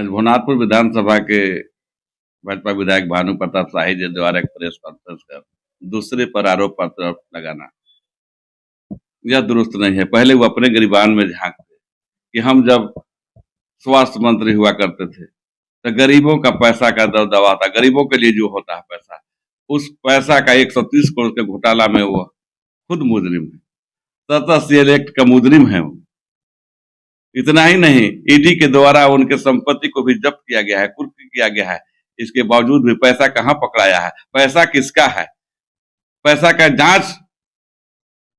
भुवनाथपुर विधानसभा के भाजपा विधायक भानु प्रताप शाही जी द्वारा एक प्रेस कॉन्फ्रेंस कर दूसरे पर आरोप पत्र लगाना यह दुरुस्त नहीं है। पहले वो अपने गिरबान में झांकते कि हम जब स्वास्थ्य मंत्री हुआ करते थे तो गरीबों का पैसा का दबदबा था, गरीबों के लिए जो होता है पैसा, उस पैसा का 130 करोड़ के घोटाला में वो खुद मुजरिम है, सतत सीएल एक्ट का मुजरिम है वो। इतना ही नहीं, ईडी के द्वारा उनके संपत्ति को भी जब्त किया गया है, कुर्क किया गया है। इसके बावजूद भी पैसा कहाँ पकड़ाया है, पैसा किसका है, पैसा का जांच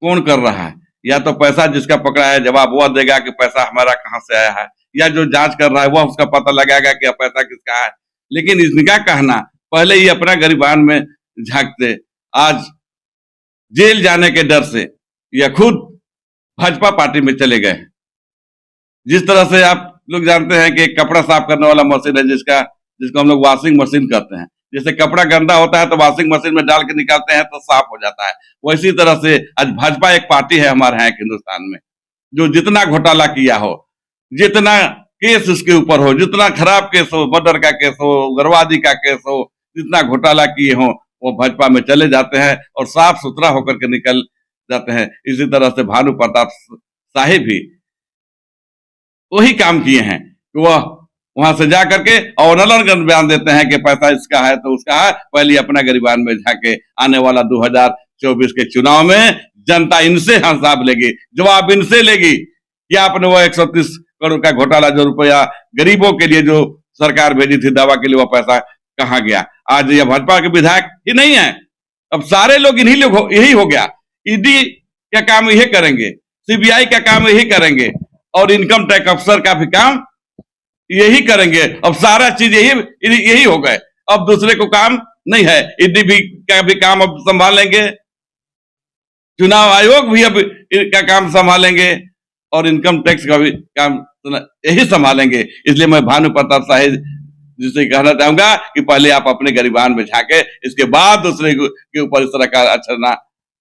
कौन कर रहा है? या तो पैसा जिसका पकड़ा है जवाब वह देगा कि पैसा हमारा कहाँ से आया है, या जो जांच कर रहा है वह उसका पता लगाएगा कि पैसा किसका है। लेकिन इनका कहना पहले ही अपना गिरबान में झांकते, आज जेल जाने के डर से यह खुद भाजपा पार्टी में चले गए। जिस तरह से आप लोग जानते हैं कि कपड़ा साफ करने वाला मशीन है जिसको हम लोग वॉशिंग मशीन कहते हैं। जैसे कपड़ा गंदा होता है तो वॉशिंग मशीन में डाल के निकालते हैं तो साफ हो जाता है, वैसी तरह से आज भाजपा एक पार्टी है हमारे यहाँ हिंदुस्तान में, जो जितना घोटाला किया हो, जितना केस उसके ऊपर हो, जितना खराब केस हो, मर्डर का केस हो, उग्रवादी का केस हो, जितना घोटाला किए हो, वो भाजपा में चले जाते हैं और साफ सुथरा होकर के निकल जाते हैं। इसी तरह से भानु प्रताप शाही भी वही काम किए हैं कि वह वहां से जा करके और अलग बयान देते हैं कि पैसा इसका है तो उसका है। पहले अपना गिरबान में जाके आने वाला 2024 के चुनाव में जनता इनसे हिसाब लेगी, जवाब इनसे लेगी कि आपने वो 130 करोड़ का घोटाला जो रुपया गरीबों के लिए जो सरकार भेजी थी दवा के लिए, वो पैसा कहाँ गया। आज यह भाजपा के विधायक ही नहीं है, अब सारे लोग इन्हीं लोग यही हो गया। ईडी का काम यही करेंगे, सीबीआई का काम यही करेंगे और इनकम टैक्स अफसर का भी काम यही करेंगे। अब सारा चीज यही हो गए, अब दूसरे को काम नहीं है। ईडी भी का भी काम अब संभालेंगे, चुनाव आयोग भी अब इनका काम संभालेंगे और इनकम टैक्स का भी काम यही संभालेंगे। इसलिए मैं भानु प्रताप शाही जिसे कहना चाहूंगा कि पहले आप अपने गिरबान में झांके, इसके बाद दूसरे के ऊपर इस तरह का अक्षर ना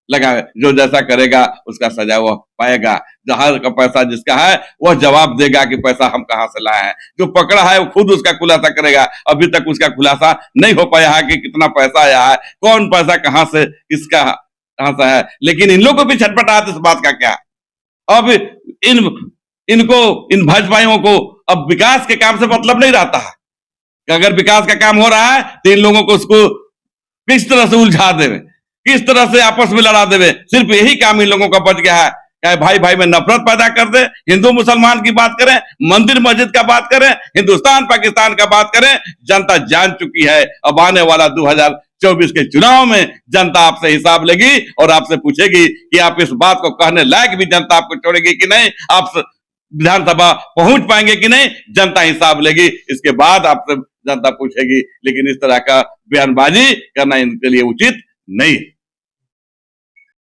लगाए। जो जैसा करेगा उसका सजा वह पाएगा। जहां का पैसा जिसका है वह जवाब देगा कि पैसा हम कहां से लाए हैं। जो पकड़ा है वो खुद उसका खुलासा करेगा। अभी तक उसका खुलासा नहीं हो पाया है कि कितना पैसा आया है, कौन पैसा कहां से किसका कहां से है। लेकिन इन लोगों को भी छटपटाहट इस बात का क्या, अब इन भाजपाइयों को अब विकास के काम से मतलब नहीं रहता है कि अगर विकास का काम हो रहा है तो इन लोगों को उसको किस तरह से उलझा देवे, किस तरह से आपस में लड़ा देवे। सिर्फ यही काम इन लोगों का बच गया है, चाहे भाई भाई में नफरत पैदा कर दे, हिंदू मुसलमान की बात करें, मंदिर मस्जिद का बात करें, हिंदुस्तान पाकिस्तान का बात करें। जनता जान चुकी है, अब आने वाला 2024 के चुनाव में जनता आपसे हिसाब लेगी और आपसे पूछेगी कि आप इस बात को कहने लायक भी जनता आपको छोड़ेगी कि नहीं, आप विधानसभा पहुंच पाएंगे कि नहीं, जनता हिसाब लेगी। इसके बाद आपसे जनता पूछेगी। लेकिन इस तरह का बयानबाजी करना इनके लिए उचित नहीं है।